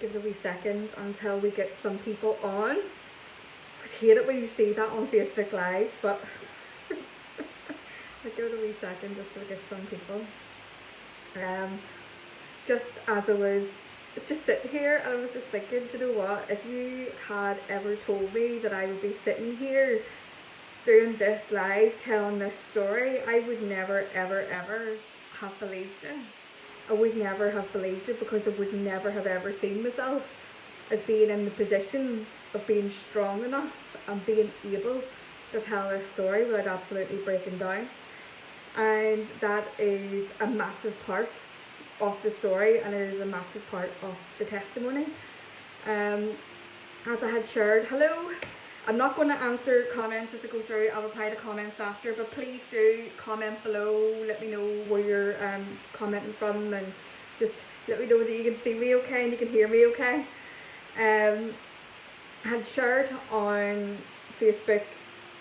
give it a wee second until we get some people on. I hate it when you see that on Facebook Live, but I'll give it a wee second just to get some people. Just as I was just sitting here, and I was just thinking, do you know what, if you had ever told me that I would be sitting here doing this live, telling this story, I would never ever ever have believed you. I would never have believed you, because I would never have ever seen myself as being in the position of being strong enough and being able to tell this story without absolutely breaking down. And that is a massive part of the story, and it is a massive part of the testimony. As I had shared, hello, I'm not going to answer comments as I go through. I'll reply to comments after, but please do comment below. Let me know where you're commenting from, and just let me know that you can see me okay and you can hear me okay. I had shared on Facebook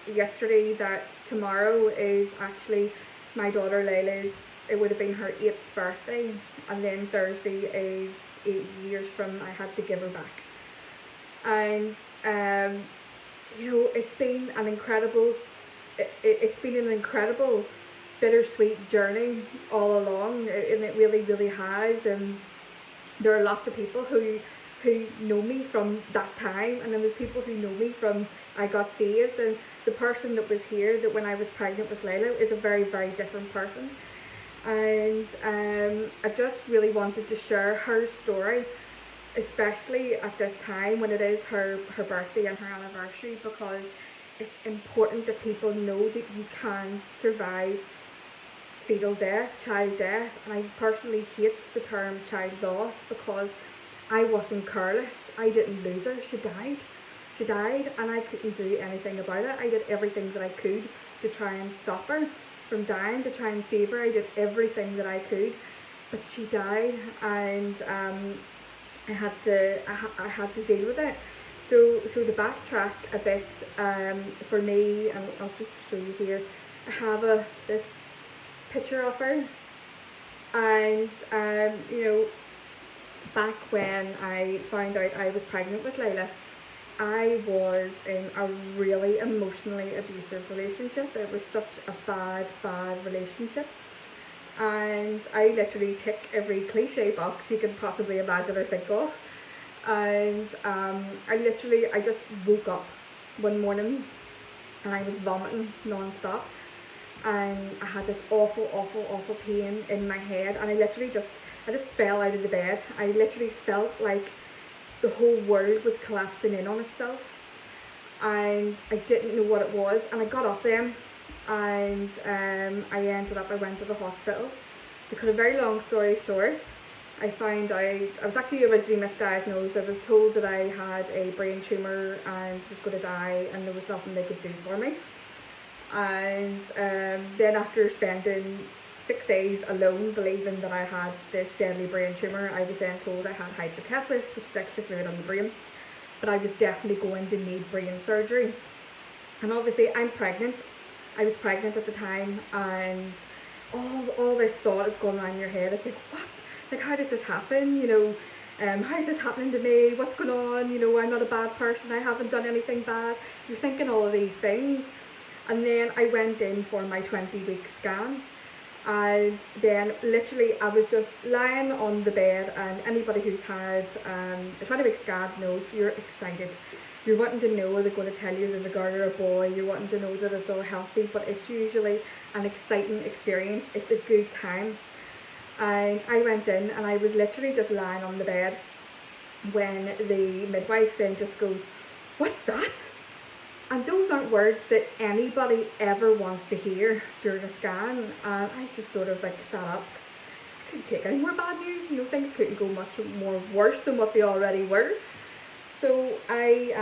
yesterday that tomorrow is actually my daughter Layla's, it would have been her 8th birthday, and then Thursday is 8 years from I had to give her back. And you know, it's been an incredible bittersweet journey all along, and it really has. And there are lots of people who know me from that time, and then there's people who know me from I got saved, and the person that was here that when I was pregnant with Layla is a very different person. And I just really wanted to share her story, especially at this time when it is her birthday and her anniversary, because it's important that people know that you can survive fetal death, child death. And I personally hate the term child loss, because I wasn't careless. I didn't lose her. She died and I couldn't do anything about it. I did everything that I could to try and stop her from dying, to try and save her. I did everything that I could, but she died, and I had to deal with it. So to backtrack a bit, for me, and I'll just show you here, I have this picture of her. And you know, back when I found out I was pregnant with Layla, I was in a really emotionally abusive relationship. It was such a bad relationship, and I literally tick every cliche box you can possibly imagine or think of. And I just woke up one morning and I was vomiting non-stop, and I had this awful pain in my head, and I just fell out of the bed. I literally felt like the whole world was collapsing in on itself, and I didn't know what it was. And I got up then, and I went to the hospital. To cut a very long story short, I found out I was actually originally misdiagnosed. I was told that I had a brain tumour and was going to die, and there was nothing they could do for me. And then after spending 6 days alone believing that I had this deadly brain tumour, I was then told I had hydrocephalus, which is extra fluid on the brain, but I was definitely going to need brain surgery. And obviously I'm pregnant. I was pregnant at the time, and all this thought is going around your head. It's like, what? Like, how did this happen? You know, how is this happening to me? What's going on? You know, I'm not a bad person. I haven't done anything bad. You're thinking all of these things. And then I went in for my 20-week scan. And then literally I was just lying on the bed, and anybody who's had a 20-week scan knows you're excited. You're wanting to know, they're going to tell you is it a girl or a boy, you're wanting to know that it's all healthy, but it's usually an exciting experience. It's a good time. And I went in and I was literally just lying on the bed when the midwife then just goes, "What's that?" And those aren't words that anybody ever wants to hear during a scan. And I just sort of like sat up. I couldn't take any more bad news. You know, things couldn't go much more worse than what they already were. So I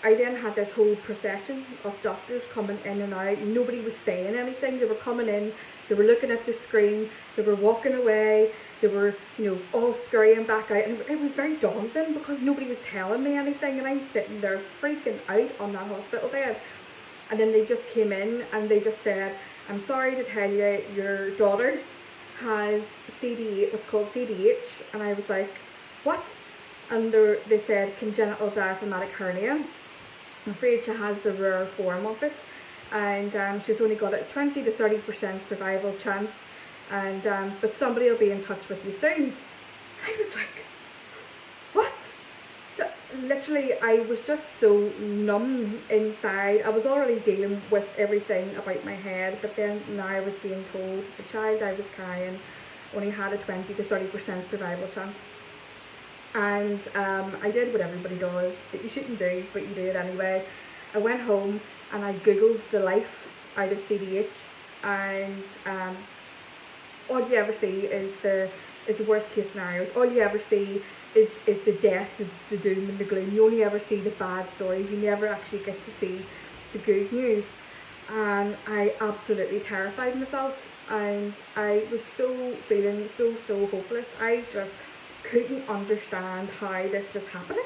then had this whole procession of doctors coming in and out. Nobody was saying anything. They were coming in, they were looking at the screen, they were walking away, they were, you know, all scurrying back out. And it was very daunting because nobody was telling me anything, and I'm sitting there freaking out on that hospital bed. And then they just came in and they just said, "I'm sorry to tell you, your daughter has CD, what's called CDH." And I was like, "What?" and they said congenital diaphragmatic hernia. I'm afraid she has the rare form of it, and she's only got a 20 to 30% survival chance, and but somebody will be in touch with you soon. I was like, what? So literally I was just so numb inside. I was already dealing with everything about my head, but then now I was being told the child I was carrying only had a 20 to 30% survival chance. And I did what everybody does, that you shouldn't do, but you do it anyway. I went home and I googled the life out of CDH, and all you ever see is the worst case scenarios. All you ever see is the death, the doom and the gloom. You only ever see the bad stories. You never actually get to see the good news. And I absolutely terrified myself, and I was feeling so hopeless. I just couldn't understand how this was happening.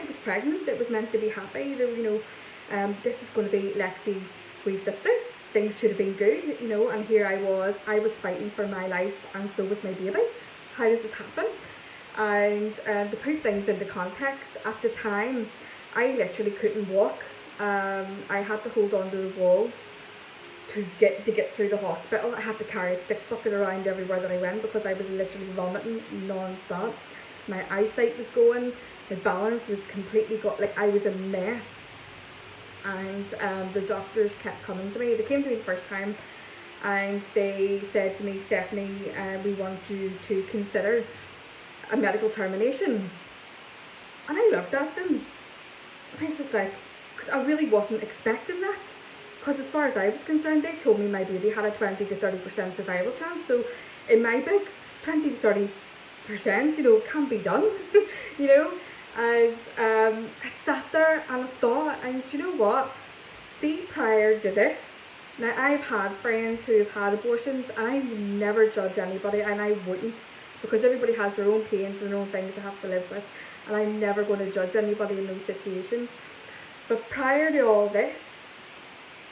I was pregnant. It was meant to be happy. There, this was going to be Lexi's wee sister. Things should have been good, and here I was fighting for my life, and so was my baby. How does this happen? And to put things into context, at the time, I literally couldn't walk. I had to hold on to the walls to get through the hospital. I had to carry a stick bucket around everywhere that I went because I was literally vomiting non-stop. My eyesight was going, my balance was completely got, like I was a mess. And the doctors kept coming to me. They came to me the first time and they said to me, Stephanie, we want you to consider a medical termination. And I looked at them and I was like, because I really wasn't expecting that. Because as far as I was concerned, they told me my baby had a 20 to 30% survival chance. So in my books, 20 to 30%, can be done, And I sat there and I thought, and do you know what? See, prior to this, now I've had friends who have had abortions, and I would never judge anybody, and I wouldn't, because everybody has their own pains and their own things they have to live with, and I'm never going to judge anybody in those situations. But prior to all this,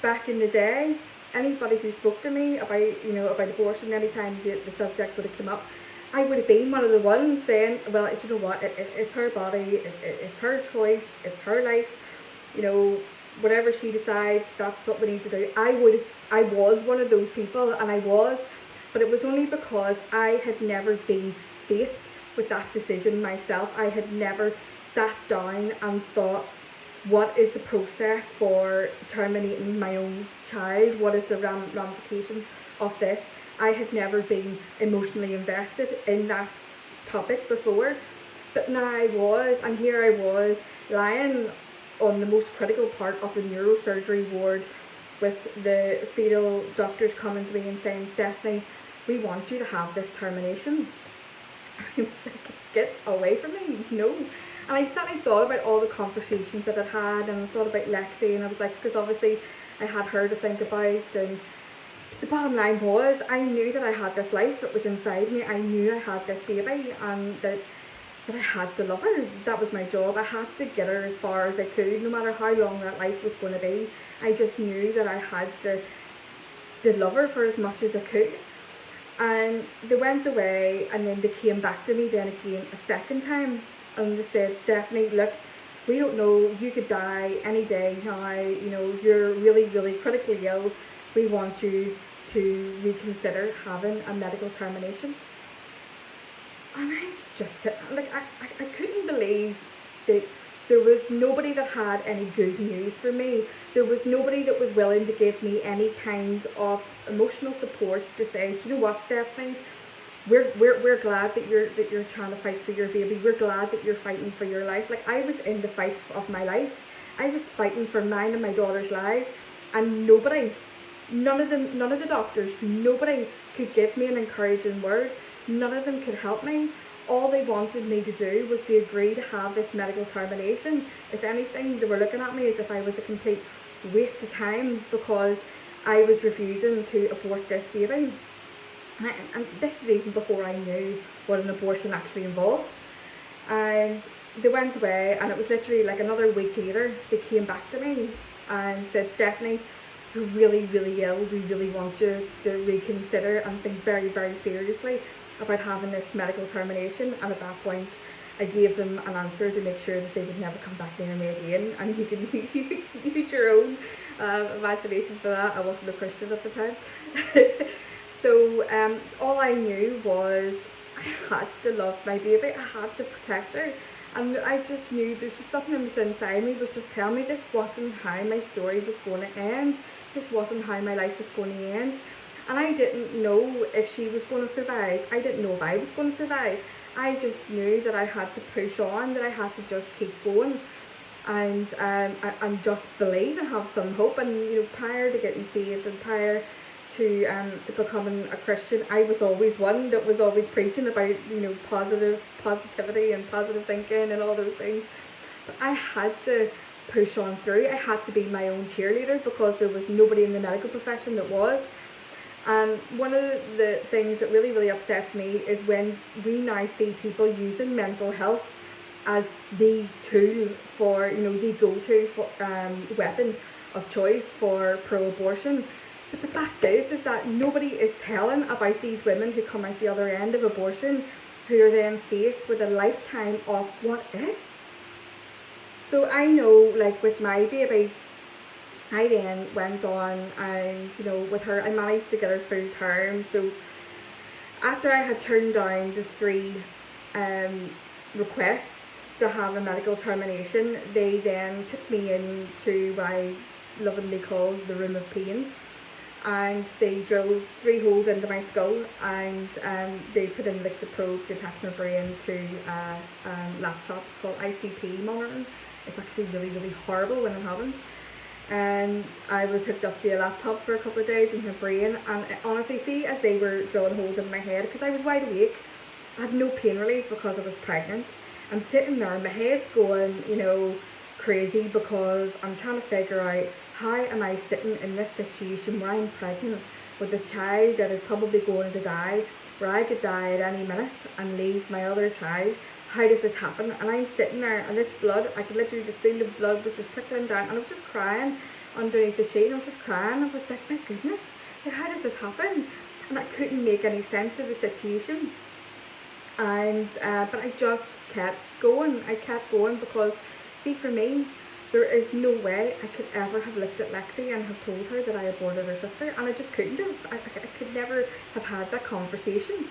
back in the day, anybody who spoke to me about abortion, anytime the subject would have come up, I would have been one of the ones saying, well, you know what, it's her body, it's her choice, it's her life, whatever she decides, that's what we need to do. I was one of those people, but it was only because I had never been faced with that decision myself. I had never sat down and thought, what is the process for terminating my own child? What is the ramifications of this? I had never been emotionally invested in that topic before, but now I was, and here I was lying on the most critical part of the neurosurgery ward with the fetal doctors coming to me and saying, Stephanie, we want you to have this termination. I was like, get away from me, no. And I sat and thought about all the conversations that I'd had, and I thought about Lexi, and I was like, because obviously I had her to think about, and the bottom line was, I knew that I had this life that was inside me. I knew I had this baby, and that I had to love her. That was my job. I had to get her as far as I could, no matter how long that life was going to be. I just knew that I had to love her for as much as I could. And they went away, and then they came back to me then again a second time, and they said, Stephanie, look, we don't know, you could die any day now, you're really, really critically ill. We want you to reconsider having a medical termination. And I was just sitting, like, I couldn't believe that there was nobody that had any good news for me. There was nobody that was willing to give me any kind of emotional support to say, do you know what, Stephanie? We're glad that you're trying to fight for your baby. We're glad that you're fighting for your life. Like, I was in the fight of my life. I was fighting for mine and my daughter's lives, and none of the doctors, nobody could give me an encouraging word. None of them could help me. All they wanted me to do was to agree to have this medical termination. If anything, they were looking at me as if I was a complete waste of time because I was refusing to abort this baby. And this is even before I knew what an abortion actually involved. And they went away, and it was literally like another week later, they came back to me and said, Stephanie, you're really, really ill. We really want you to reconsider and think very, very seriously about having this medical termination. And at that point, I gave them an answer to make sure that they would never come back near me again, and you can use your own imagination for that. I wasn't a Christian at the time. So all I knew was I had to love my baby, I had to protect her, and I just knew there's just something that was inside me was just telling me this wasn't how my story was going to end, this wasn't how my life was going to end. And I didn't know if she was going to survive, I didn't know if I was going to survive. I just knew that I had to push on, that I had to just keep going, and just believe and have some hope. And you know, prior to getting saved and prior to becoming a Christian, I was always one that was always preaching about, you know, positivity and positive thinking and all those things. But I had to push on through. I had to be my own cheerleader because there was nobody in the medical profession that was. And one of the things that really, really upsets me is when we now see people using mental health as the tool for, you know, the go-to for, weapon of choice for pro-abortion. But the fact is that nobody is telling about these women who come out the other end of abortion, who are then faced with a lifetime of what ifs. So I know, like with my baby, I then went on and, you know, with her, I managed to get her full term. So after I had turned down the 3 requests to have a medical termination, they then took me into what I lovingly call the room of pain. And they drilled 3 holes into my skull, and they put in like the probes to attach my brain to a laptop. It's called ICP monitoring. It's actually really, really horrible when it happens. And I was hooked up to a laptop for a couple of days in my brain, and honestly, see, as they were drilling holes in my head, because I was wide awake, I had no pain relief because I was pregnant. I'm sitting there, my head's going, you know, crazy because I'm trying to figure out how am I sitting in this situation where I'm pregnant with a child that is probably going to die, where I could die at any minute and leave my other child. How does this happen? And I'm sitting there, and this blood, I could literally just feel the blood was just trickling down, and I was just crying underneath the sheet, and I was just crying. I was like, my goodness, like, how does this happen? And I couldn't make any sense of the situation. And but I just kept going. I kept going because, see, for me, there is no way I could ever have looked at Lexi and have told her that I aborted her sister, and I just couldn't have. I could never have had that conversation.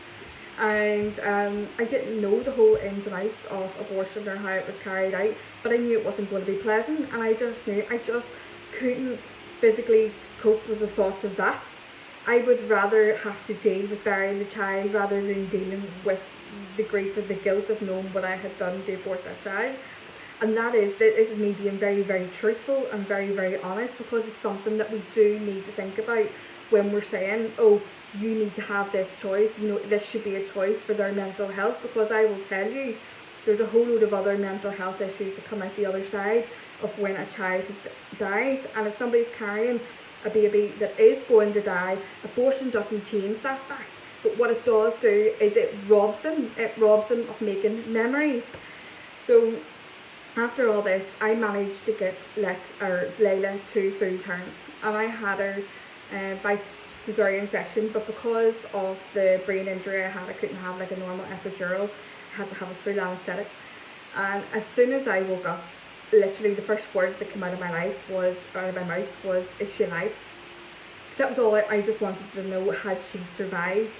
And I didn't know the whole ins and outs of abortion or how it was carried out, but I knew it wasn't going to be pleasant, and I just knew I just couldn't physically cope with the thoughts of that. I would rather have to deal with burying the child rather than dealing with the grief of the guilt of knowing what I had done to abort that child. And this is me being very, very truthful and very, very honest, because it's something that we do need to think about when we're saying, oh, you need to have this choice, you know, this should be a choice for their mental health. Because I will tell you, there's a whole load of other mental health issues that come out the other side of when a child dies. And if somebody's carrying a baby that is going to die, abortion doesn't change that fact. But what it does do is it robs them of making memories. So after all this, I managed to get Layla to full term, and I had her by cesarean section, but because of the brain injury I had, I couldn't have like a normal epidural. I had to have a full anaesthetic. And as soon as I woke up, literally the first words that came out of my mouth was, is she alive? That was all I just wanted to know, had she survived?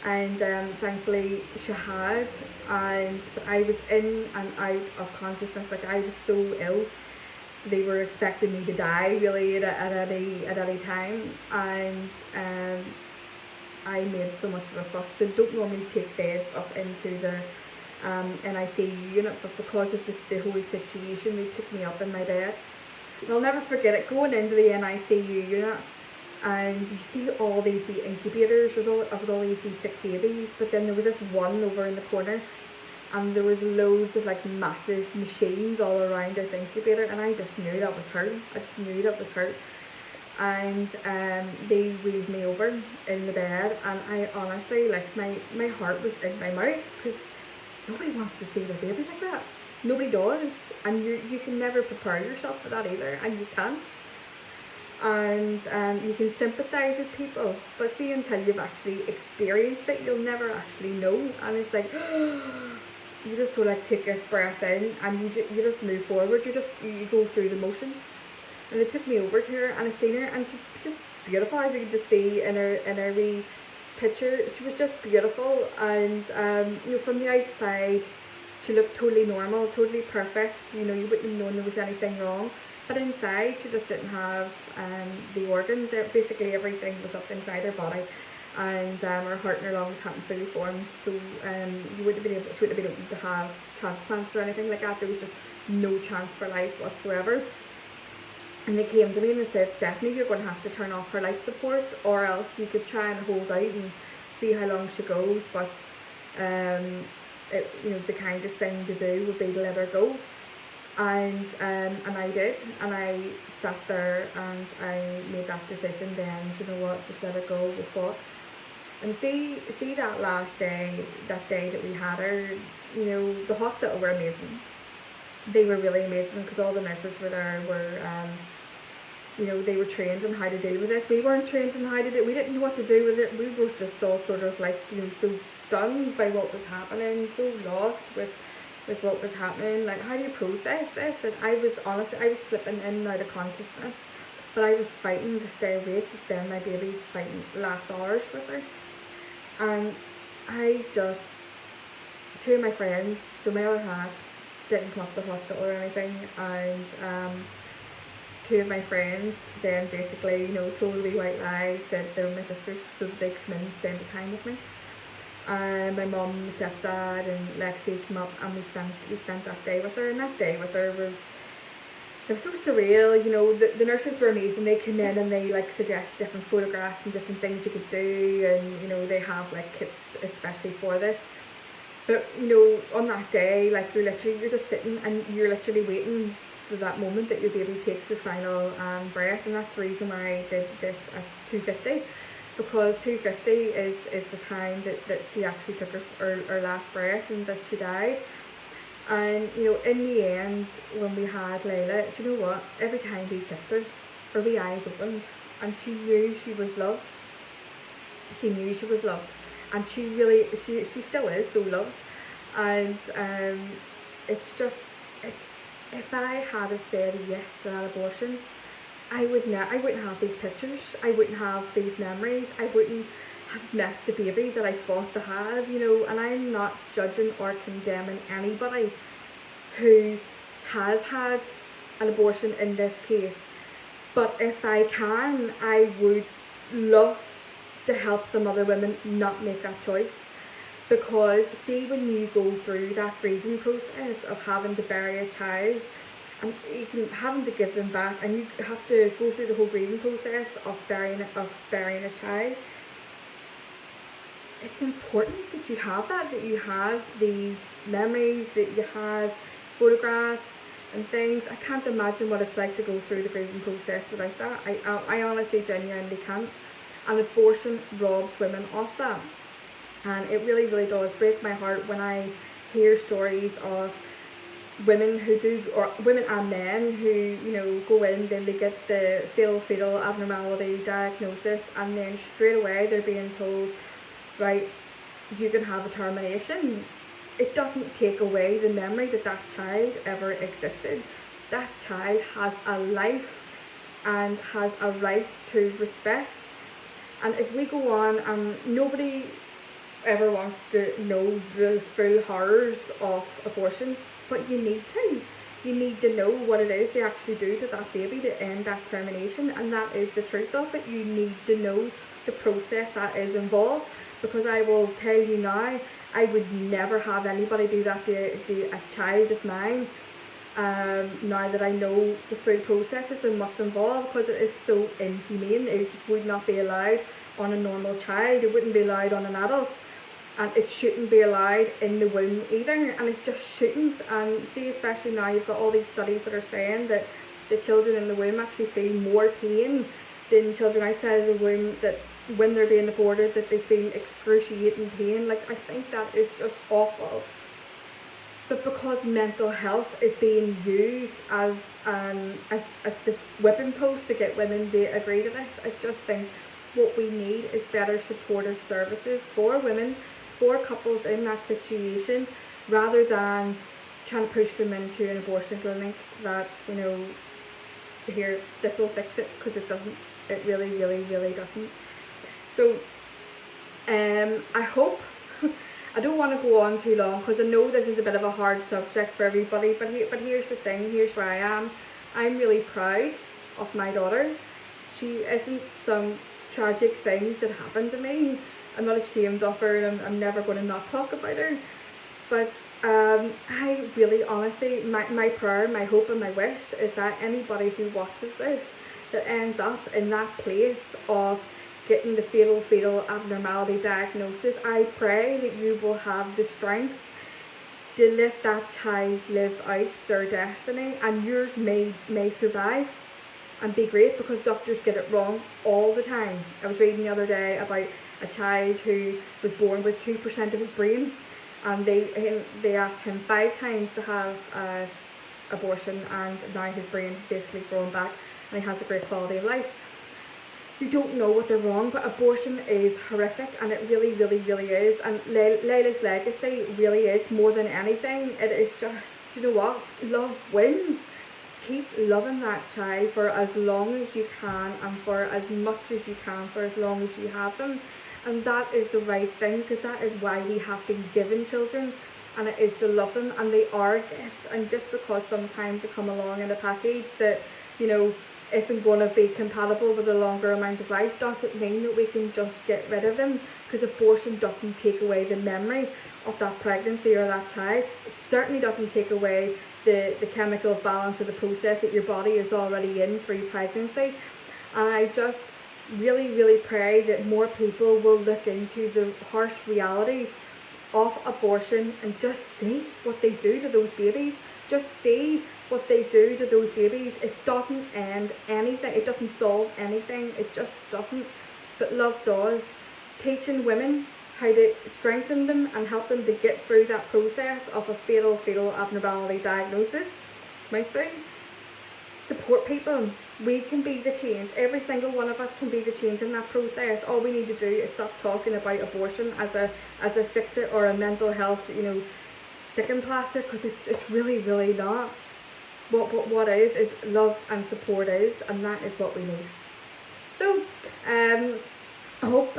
And thankfully she had. But I was in and out of consciousness, like I was so ill. They were expecting me to die really at any time, and I made so much of a fuss. They don't normally take beds up into the NICU unit, but because of the whole situation, they took me up in my bed. And I'll never forget it, going into the NICU unit, and you see all these wee incubators with all these wee sick babies, but then there was this one over in the corner, and there was loads of like massive machines all around this incubator, and I just knew that was her. I just knew that was her. And they wheeled me over in the bed, and I honestly, like, my heart was in my mouth, because nobody wants to see their baby like that. Nobody does, and you can never prepare yourself for that either, and you can't. And you can sympathise with people, but see, until you've actually experienced it, you'll never actually know. And it's like, you just sort of like take this breath in, and you just move forward. You go through the motions. And they took me over to her, and I seen her, and she's just beautiful, as you can just see in her wee picture. She was just beautiful, and you know, from the outside she looked totally normal, totally perfect. You know, you wouldn't have known there was anything wrong. But inside, she just didn't have the organs. Basically, everything was up inside her body, and her heart and her lungs hadn't fully formed. So you wouldn't have been able, she wouldn't have been able to have transplants or anything like that. There was just no chance for life whatsoever. And they came to me and they said, Stephanie, you're going to have to turn off her life support, or else you could try and hold out and see how long she goes. But you know, the kindest thing to do would be to let her go. And I did, and I sat there and I made that decision. Then, you know what, just let her go. We fought, and see that last day, that day that we had her. You know, the hospital were amazing. They were really amazing, because all the nurses were there were you know, they were trained on how to deal with this. We weren't trained on how to do it. We didn't know what to do with it. We were just all sort of like, you know, so stunned by what was happening, so lost with what was happening. Like, how do you process this? And I was honestly, I was slipping in and out of consciousness, but I was fighting to stay awake, to spend my baby's fighting last hours with her. And I just, two of my friends, so my other half didn't come up to the hospital or anything, and two of my friends then basically, you know, told me white lies, said they were my sisters so that they could come in and spend the time with me. And my mum, my stepdad and Lexi came up, and we spent that day with her. And that day with her was, it was so surreal. You know, the nurses were amazing. They came in and they like suggest different photographs and different things you could do, and you know, they have like kits especially for this. But you know, on that day, like you're just sitting and you're literally waiting for that moment that your baby takes her final breath. And that's the reason why I did this at 2:50, because 2:50 is the time that she actually took her last breath and that she died. And you know, in the end, when we had Layla, do you know what? Every time we kissed her, her wee eyes opened, and she knew she was loved. She knew she was loved, and she still is so loved. And it's just, if I had have said yes to that abortion, I wouldn't have these pictures, I wouldn't have these memories, I wouldn't have met the baby that I fought to have, you know. And I'm not judging or condemning anybody who has had an abortion in this case, but if I can, I would love to help some other women not make that choice. Because see, when you go through that grieving process of having to bury a child and even having to give them back, and you have to go through the whole grieving process of burying a child, it's important that you have that you have these memories, that you have photographs and things. I can't imagine what it's like to go through the grieving process without that. I honestly genuinely can't. And abortion robs women of that. And it really, really does break my heart when I hear stories of women who do, or women and men who, you know, go in, then they get the fetal abnormality diagnosis, and then straight away they're being told, right, you can have a termination. It doesn't take away the memory that that child ever existed. That child has a life and has a right to respect. And if we go on, nobody ever wants to know the full horrors of abortion, but you need to. You need to know what it is they actually do to that baby to end that termination, and that is the truth of it. You need to know the process that is involved, because I will tell you now, I would never have anybody do that to a child of mine, now that I know the full processes and what's involved, because it is so inhumane. It just would not be allowed on a normal child. It wouldn't be allowed on an adult. And it shouldn't be allowed in the womb either, and it just shouldn't. And see, especially now you've got all these studies that are saying that the children in the womb actually feel more pain than children outside of the womb, that when they're being aborted, that they feel excruciating pain. Like, I think that is just awful. But because mental health is being used as the whipping post to get women to agree to this, I just think what we need is better supportive services for women, for couples in that situation, rather than trying to push them into an abortion clinic that, you know, here, this will fix it, because it doesn't. It really, really, really doesn't. So I hope, I don't want to go on too long, because I know this is a bit of a hard subject for everybody, but here's the thing, here's where I am. I'm really proud of my daughter. She isn't some tragic thing that happened to me. I'm not ashamed of her, and I'm never going to not talk about her. But I really, honestly, my prayer, my hope and my wish is that anybody who watches this that ends up in that place of getting the fatal fetal abnormality diagnosis, I pray that you will have the strength to let that child live out their destiny, and yours may survive and be great, because doctors get it wrong all the time. I was reading the other day about a child who was born with 2% of his brain, and they asked him 5 times to have abortion, and now his brain is basically grown back and he has a great quality of life. You don't know what they're wrong, but abortion is horrific, and it really, really, really is. And Layla's legacy really is, more than anything, it is just, you know what, love wins. Keep loving that child for as long as you can, and for as much as you can, for as long as you have them. And that is the right thing, because that is why we have been given children, and it is to love them, and they are a gift. And just because sometimes they come along in a package that, you know, isn't going to be compatible with a longer amount of life, doesn't mean that we can just get rid of them, because abortion doesn't take away the memory of that pregnancy or that child. It certainly doesn't take away the chemical balance or the process that your body is already in pre-pregnancy. And I just really, really pray that more people will look into the harsh realities of abortion and just see what they do to those babies. Just see what they do to those babies. It doesn't end anything. It doesn't solve anything. It just doesn't. But love does. Teaching women how to strengthen them and help them to get through that process of a fatal fetal abnormality diagnosis. My thing. Support people. We can be the change. Every single one of us can be the change in that process. All we need to do is stop talking about abortion as a fix-it or a mental health, you know, sticking plaster, because it's really, really not. What is love and support is, and that is what we need. So I hope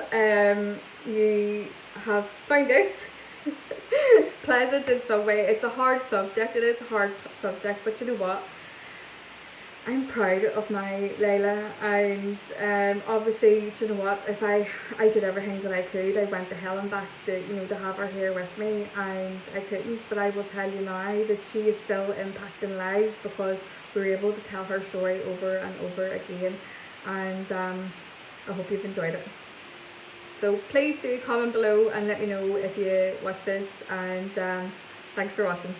you have found this pleasant in some way. It's a hard subject, it is a hard subject, but you know what, I'm proud of my Layla, and obviously, you know what, if I did everything that I could. I went to hell and back to, you know, to have her here with me, and I couldn't. But I will tell you now that she is still impacting lives, because we were able to tell her story over and over again, and I hope you've enjoyed it. So please do comment below and let me know if you watch this, and thanks for watching.